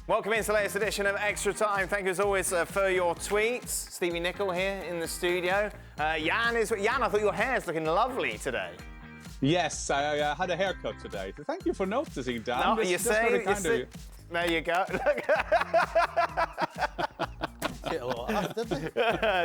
Welcome into the latest edition of Extra Time. Thank you as always for your tweets. Stevie Nicol here in the studio. Jan, I thought your hair is looking lovely today. Yes, I had a haircut today. Thank you for noticing, Dan. No, you say. There you go.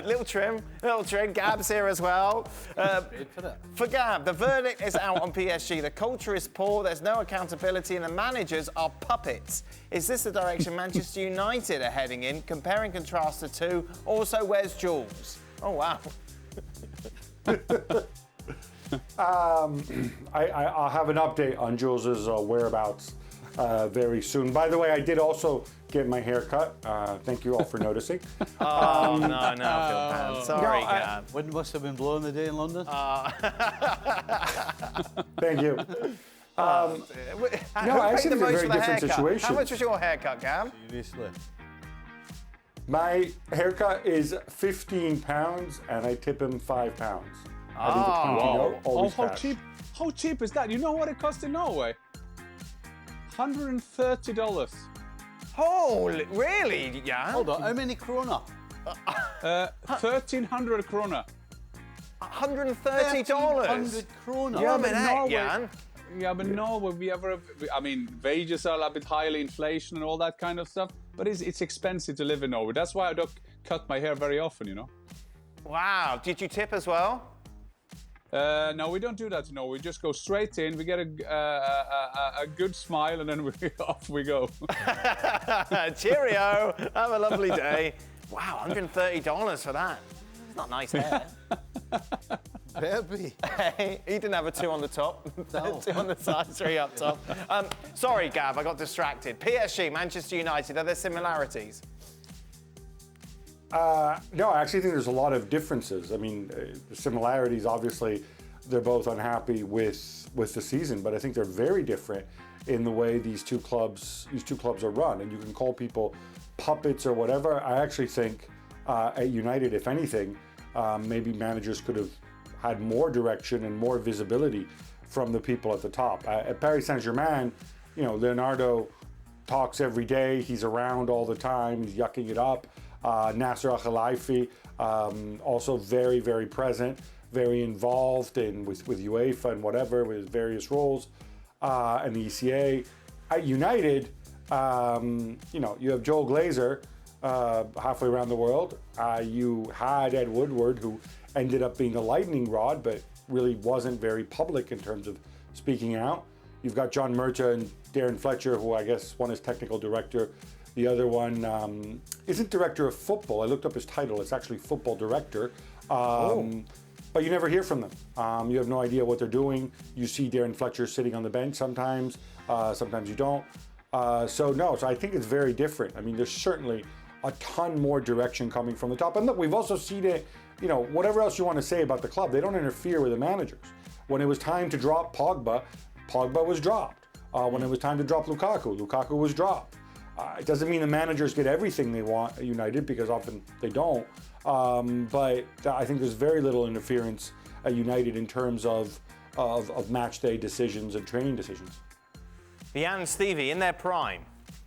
Little trim. Gab's here as well. For Gab, the verdict is out on PSG. The culture is poor, there's no accountability, and the managers are puppets. Is this the direction Manchester United are heading in? Compare and contrast the two. Also, where's Jules? Oh, wow. I'll have an update on Jules's whereabouts very soon. By the way, I did also get my hair cut. Thank you all for noticing. Oh, no, I feel bad. Sorry, Gab. Wind must have been blowing the day in London. Thank you. I actually it's a very different situation. How much was your haircut, Gab? Seriously. My haircut is £15 and I tip him £5. How cheap is that? You know what it cost in Norway? $130. Holy, really, Jan? Hold on, how many krona? 1,300 krona. $130? 1,300 krona. Yeah, but Norway, wages are a bit highly inflation and all that kind of stuff. But it's expensive to live in Norway. That's why I don't cut my hair very often, you know. Wow, did you tip as well? No, we don't do that, we just go straight in, we get a good smile, and then off we go. Cheerio, have a lovely day. Wow, $130 for that. It's not nice hair. Baby. Hey, he didn't have a 2 on the top. No. 2 on the side, 3 up top. Sorry, Gab, I got distracted. PSG, Manchester United, are there similarities? No, I actually think there's a lot of differences. I mean, the similarities, obviously, they're both unhappy with the season, but I think they're very different in the way these two clubs are run. And you can call people puppets or whatever. I actually think at United, if anything, maybe managers could have had more direction and more visibility from the people at the top. At Paris Saint-Germain, Leonardo talks every day. He's around all the time. He's yucking it up. Nasser Al-Khelaifi, also very, very present, very involved with UEFA and whatever, with his various roles, and the ECA. At United, you have Joel Glazer halfway around the world. You had Ed Woodward, who ended up being a lightning rod, but really wasn't very public in terms of speaking out. You've got John Murta and Darren Fletcher, who I guess one is technical director. The other one isn't director of football. I looked up his title. It's actually football director. But you never hear from them. You have no idea what they're doing. You see Darren Fletcher sitting on the bench sometimes. Sometimes you don't. So I think it's very different. I mean, there's certainly a ton more direction coming from the top. And look, we've also seen it, whatever else you want to say about the club, they don't interfere with the managers. When it was time to drop Pogba, Pogba was dropped. When it was time to drop Lukaku, Lukaku was dropped. It doesn't mean the managers get everything they want at United, because often they don't. But I think there's very little interference at United in terms of match day decisions and training decisions. Jan and Stevie, in their prime,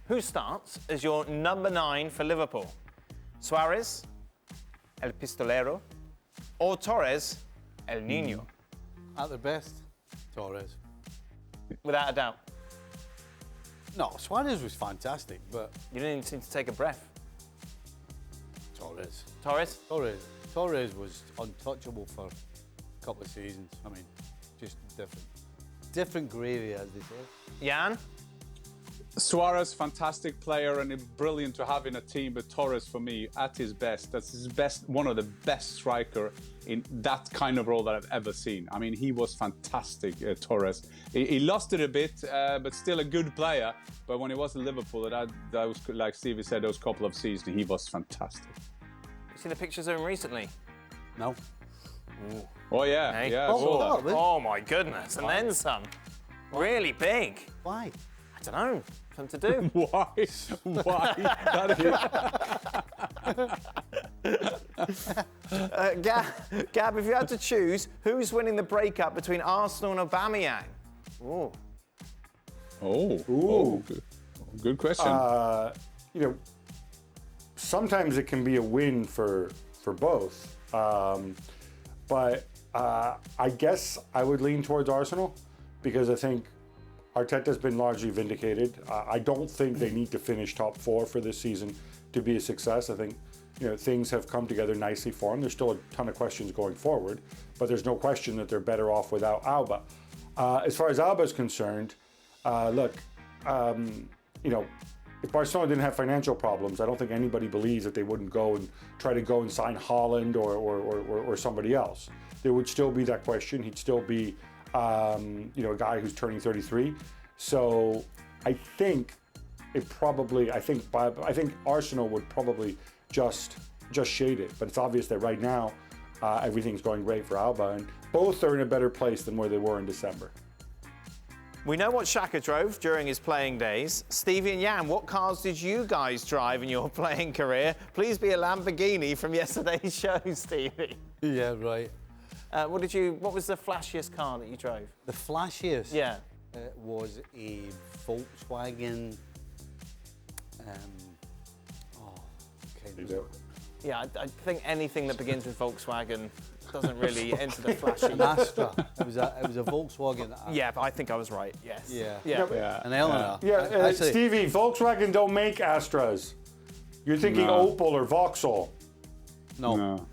who starts as your number 9 for Liverpool? Suarez, El Pistolero, or Torres, El Niño? At their best, Torres. Without a doubt. No, Suarez was fantastic, but... You didn't even seem to take a breath. Torres. Torres was untouchable for a couple of seasons. I mean, just different. Different gravy, as they say. Jan? Suarez, fantastic player and brilliant to have in a team, but Torres, for me, at his best. That's his best, one of the best striker in that kind of role that I've ever seen. I mean, he was fantastic, Torres. He lost it a bit, but still a good player. But when he was in Liverpool, that was, like Stevie said, those couple of seasons, he was fantastic. You seen the pictures of him recently? No. Ooh. Oh, yeah. Hey. Yeah, I saw that. Oh, my goodness. And then some. Really big. Why? I don't know. Something to do. Why? Gab, if you had to choose, who's winning the breakup between Arsenal and Aubameyang? Good question. You know, sometimes it can be a win for both. But I guess I would lean towards Arsenal because I think Arteta's been largely vindicated. I don't think they need to finish top 4 for this season to be a success. I think, you know, things have come together nicely for them. There's still a ton of questions going forward, but there's no question that they're better off without Auba. As far as Auba is concerned, look, you know, if Barcelona didn't have financial problems, I don't think anybody believes that they wouldn't go and try to go and sign Haaland or somebody else. There would still be that question. He'd still be, you know, a guy who's turning 33. So I think I think Arsenal would probably just shade it. But it's obvious that right now everything's going great for Auba, and both are in a better place than where they were in December. We know what Xhaka drove during his playing days. Stevie and Jan, what cars did you guys drive in your playing career? Please be a Lamborghini from yesterday's show, Stevie. Yeah, right. What was the flashiest car that you drove? The flashiest? Yeah. Was a Volkswagen. Yeah, I think anything that begins with Volkswagen doesn't really enter the flashy. An Astra. It was a Volkswagen. Yeah, but I think I was right. Yes. Yeah. An Eleanor. Yeah, Stevie, Volkswagen don't make Astras. You're thinking Opel or Vauxhall. No.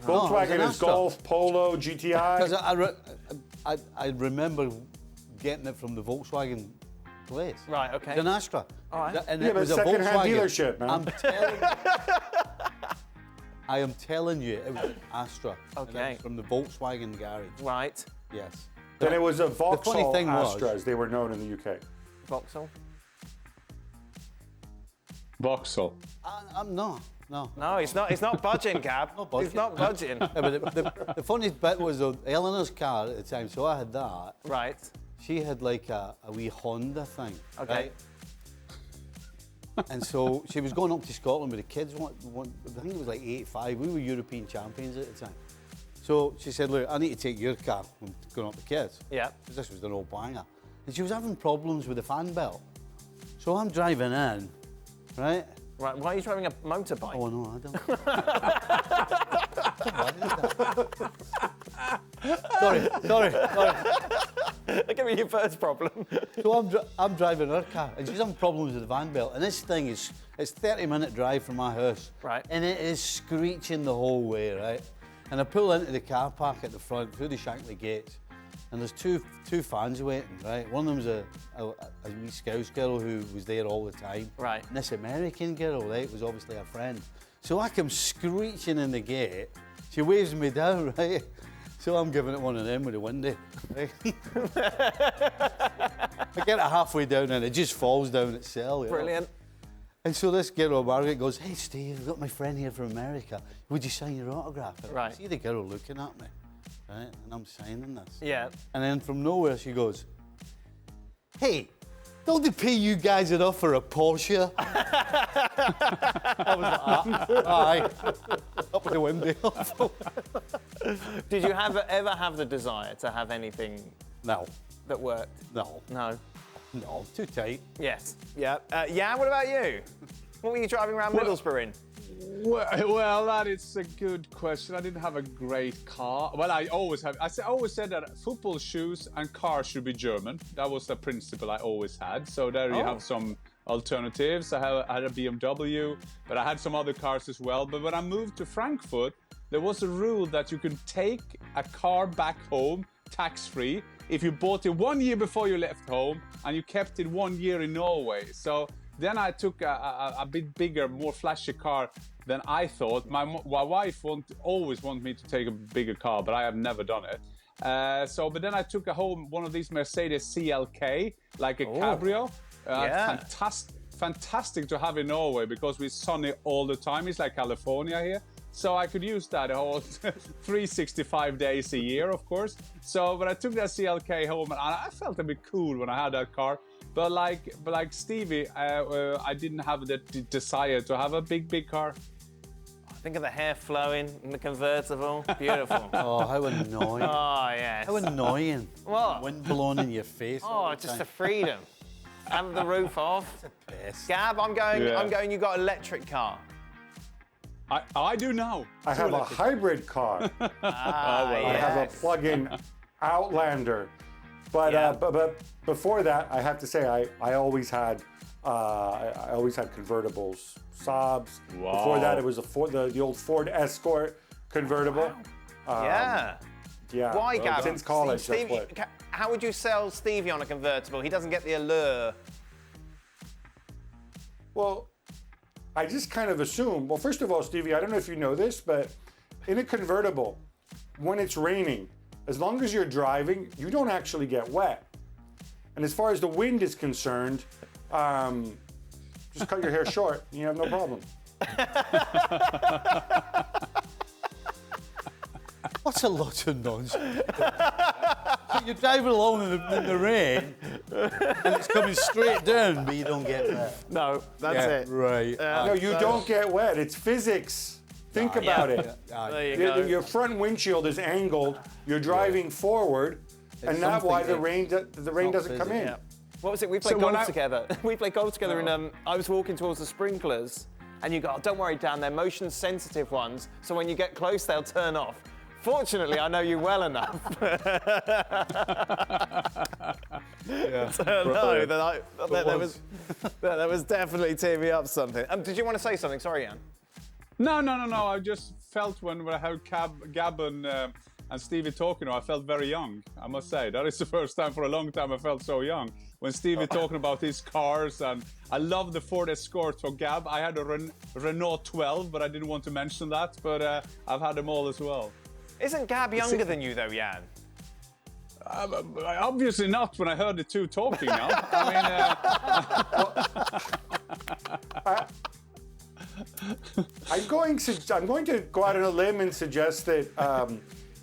Volkswagen is Golf, Polo, GTI. Because I remember getting it from the Volkswagen place. Right, okay. It's an Astra. All right. And Yeah, it but was a second-hand Volkswagen. dealership, man. I am telling you, it was an Astra. Okay. And it was from the Volkswagen garage. Right. Yes. Then it was a Vauxhall funny thing was- Astra, as they were known in the UK. Vauxhall? Vauxhall. I'm not. No. No, he's not budging, Gab. Not budging. He's not budging. Yeah, but the funniest bit was Eleanor's car at the time, so I had that. Right. She had like a wee Honda thing. Okay. Right? And so she was going up to Scotland with the kids. I think it was like 85. We were European champions at the time. So she said, look, I need to take your car when going up with the kids. Yeah. Because this was an old banger. And she was having problems with the fan belt. So I'm driving in, right? Right, why are you driving a motorbike? Oh, no, I don't. Sorry. Give me your first problem. So I'm driving her car, and she's having problems with the van belt. And this thing it's 30-minute drive from my house. Right. And it is screeching the whole way, right? And I pull into the car park at the front, through the Shankly gates, and there's two fans waiting, right? One of them's a wee Scouse girl who was there all the time. Right. And this American girl, right, was obviously a friend. So I come screeching in the gate. She waves me down, right? So I'm giving it one of them with a windy. Right? I get it halfway down and it just falls down itself. You know? Brilliant. And so this girl, Margaret, goes, hey, Steve, I've got my friend here from America. Would you sign your autograph? And Right. I see the girl looking at me, right? And I'm signing this. Yeah. And then from nowhere she goes, hey, don't they pay you guys enough for a Porsche? I was like, aye. Up with the window. Did you ever have the desire to have anything No, that worked? no, No. no, too tight. Yes. Yeah. Jan, what about you? What were you driving around Middlesbrough in? Well, that is a good question. I didn't have a great car. Well, I always said that football shoes and cars should be German. That was the principle I always had. So there you have some alternatives. I had a BMW, but I had some other cars as well. But when I moved to Frankfurt, there was a rule that you could take a car back home tax-free if you bought it 1 year before you left home and you kept it 1 year in Norway. So then I took a bit bigger, more flashy car than I thought. My wife always want me to take a bigger car, but I have never done it. But then I took one of these Mercedes CLK, like a cabrio. Yeah. Fantastic to have in Norway because we're sunny all the time. It's like California here. So I could use that all 365 days a year, of course. So, but I took that CLK home and I felt a bit cool when I had that car. But like Stevie, I didn't have the desire to have a big car. Think of the hair flowing in the convertible. Beautiful. Oh, how annoying. Oh, yes. How annoying. What? Wind blowing in your face. Oh, just the freedom. Have the roof off. Gab, I'm going. You got electric car. I do now. I have a hybrid car. I have a plug-in Outlander. But before that, I have to say I always had convertibles, Saabs. Wow. Before that, it was the old Ford Escort convertible. Yeah. Why, Gab? Since college, Stevie, how would you sell Stevie on a convertible? He doesn't get the allure. Well, I just kind of assume. Well, first of all, Stevie, I don't know if you know this, but in a convertible, when it's raining, as long as you're driving, you don't actually get wet. And as far as the wind is concerned, just cut your hair short and you have no problem. What's a lot of nonsense? You're driving along in the rain and it's coming straight down, but you don't get wet. No, that's it. Right. No, you don't get wet. It's physics. Think about it. There you go. Your front windshield is angled. You're driving forward, and that's why the rain doesn't come in. Yeah. What was it? We played golf together. We played golf together, and I was walking towards the sprinklers, and you go, "Oh, don't worry, Dan. They're motion-sensitive ones, so when you get close, they'll turn off." Fortunately, I know you well enough. That was definitely tearing me up something. Did you want to say something? Sorry, Jan. No. I just felt when I heard Gab and Stevie talking, I felt very young, I must say. That is the first time for a long time I felt so young. When Stevie talking about his cars, and I love the Ford Escort for Gab. I had a Renault 12, but I didn't want to mention that, but I've had them all as well. Isn't Gab younger than you, though, Jan? Obviously not when I heard the two talking now. I'm going to go out on a limb and suggest that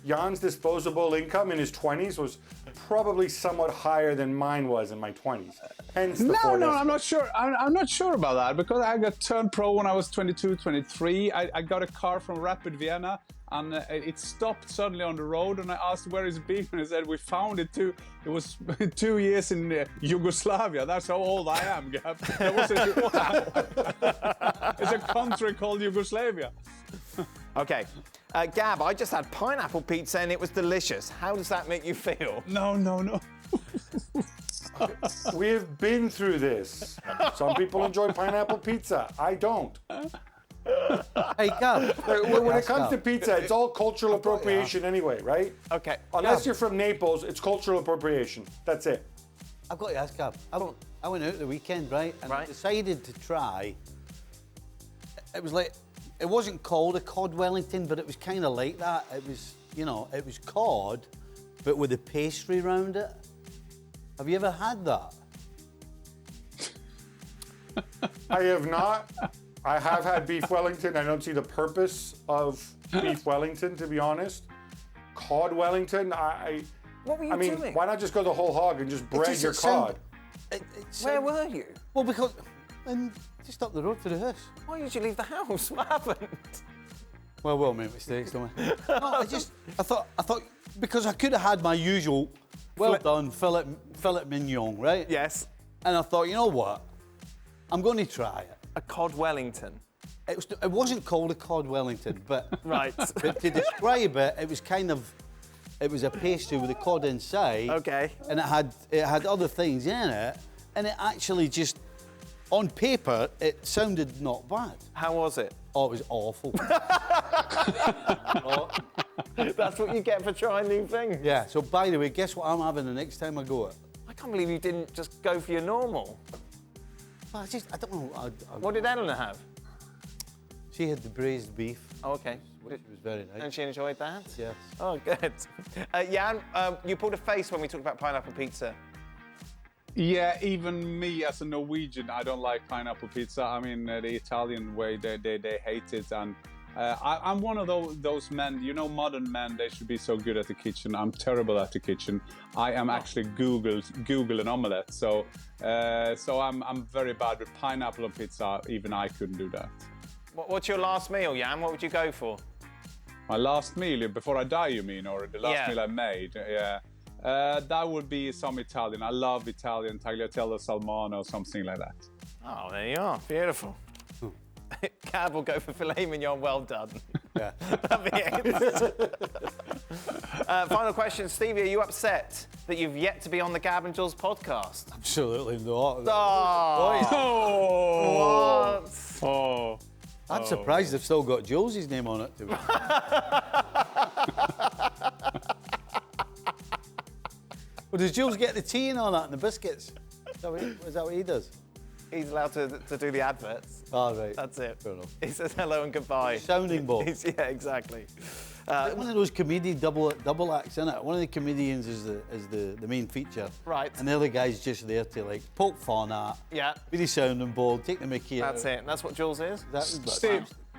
Jan's disposable income in his 20s was probably somewhat higher than mine was in my 20s. Hence the Ford Escort. I'm not sure. I'm not sure about that because I got turned pro when I was 22, 23. I got a car from Rapid Vienna and it stopped suddenly on the road and I asked where it's been and he said we found it too. It was 2 years in Yugoslavia. That's how old I am, Gab. It's a country called Yugoslavia. Okay. Gab, I just had pineapple pizza and it was delicious. How does that make you feel? No. We have been through this. Some people enjoy pineapple pizza. I don't. Hey, Gab. When it comes to pizza, it's all cultural appropriation anyway, right? Okay. Unless you're from Naples, it's cultural appropriation. That's it. I've got to ask, Gab. I went out the weekend, right? And I decided to try. It was like, it wasn't called a Cod Wellington, but it was kind of like that. It was, it was cod, but with a pastry around it. Have you ever had that? I have not. I have had beef Wellington. I don't see the purpose of beef Wellington, to be honest. Cod Wellington, What were you doing? why not just go the whole hog and just bread your cod? Where were you? Well, because just up the road to the house. Why did you leave the house? What happened? Well, we all make mistakes, don't we? No, I thought because I could have had my usual done filet mignon, right? Yes. And I thought, you know what? I'm going to try it. A Cod Wellington. It wasn't called a Cod Wellington, but Right. but to describe it, it was a pastry with a cod inside. Okay. And it had other things in it, and it actually just, on paper, it sounded not bad. How was it? Oh, it was awful. That's what you get for trying new things. Yeah. So by the way, guess what I'm having the next time I go out? I can't believe you didn't just go for your normal. Well, I don't know. What did Eleanor have? She had the braised beef. Oh, okay. Which was very nice. And she enjoyed that? Yes. Oh, good. Jan, you pulled a face when we talked about pineapple pizza. Yeah, even me as a Norwegian, I don't like pineapple pizza. I mean, the Italian way, they hate it. And I'm one of those men, modern men, they should be so good at the kitchen. I'm terrible at the kitchen. I am actually Google an omelette. So I'm very bad with pineapple on pizza. Even I couldn't do that. What's your last meal, Jan? What would you go for? My last meal, before I die, you mean? Or the last meal I made? Yeah. That would be some Italian. I love Italian, tagliatelle salmone or something like that. Oh, there you are. Beautiful. Gab will go for filet mignon, well done. Yeah. That'd be it. Final question, Stevie, are you upset that you've yet to be on the Gab and Jules podcast? Absolutely not. Oh, what? Oh. I'm surprised they've still got Jules' name on it. To be Well, does Jules get the tea and all that and the biscuits? Is that what he does? He's allowed to do the adverts. Oh, right. That's it. Fair enough. He says hello and goodbye. Sounding board. Yeah, exactly. One of those comedian double acts, isn't it? One of the comedians is the main feature. Right. And the other guy's just there to like poke fun at. Yeah. Be the sounding board, take the mickey out. That's it. That's what Jules is.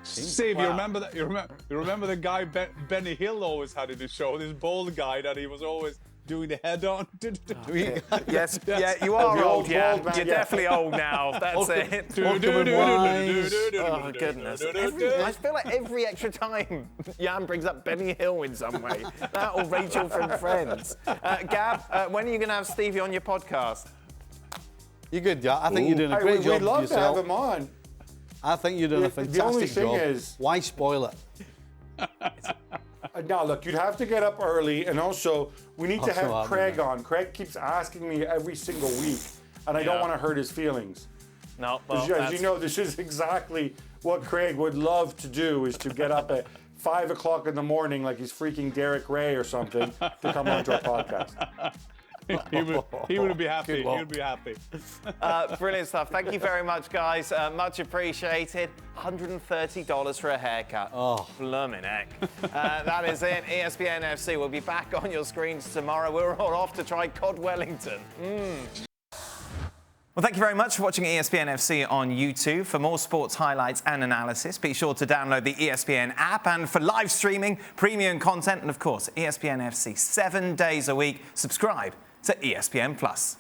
Steve, Wow. you remember the guy Benny Hill always had in the show, this bald guy that he was always doing the head on. Yes, yeah, you are The old, yeah. bald man, You're yeah. definitely old now. That's it. Oh, goodness. I feel like every extra time Jan brings up Benny Hill in some way. That or Rachel from Friends. Gab, when are you going to have Stevie on your podcast? You're good, yeah. I think you're doing a great job We'd love yourself. to have him on. I think you're doing a fantastic The only thing job. is- Why spoil it? Now, look, you'd have to get up early, and also we need to so have happening, Craig man. on. Craig keeps asking me every single week, and I don't want to hurt his feelings. No, well, As you know, this is exactly what Craig would love to do, is to get up at 5 o'clock in the morning like he's freaking Derek Ray or something to come onto our podcast. he would be happy. He would be happy. Brilliant stuff. Thank you very much, guys. Much appreciated. $130 for a haircut. Oh, blooming heck. That is it. ESPN FC will be back on your screens tomorrow. We're all off to try Cod Wellington. Well, thank you very much for watching ESPN FC on YouTube. For more sports highlights and analysis, be sure to download the ESPN app. And for live streaming, premium content, and of course, ESPN FC 7 days a week, subscribe to ESPN+.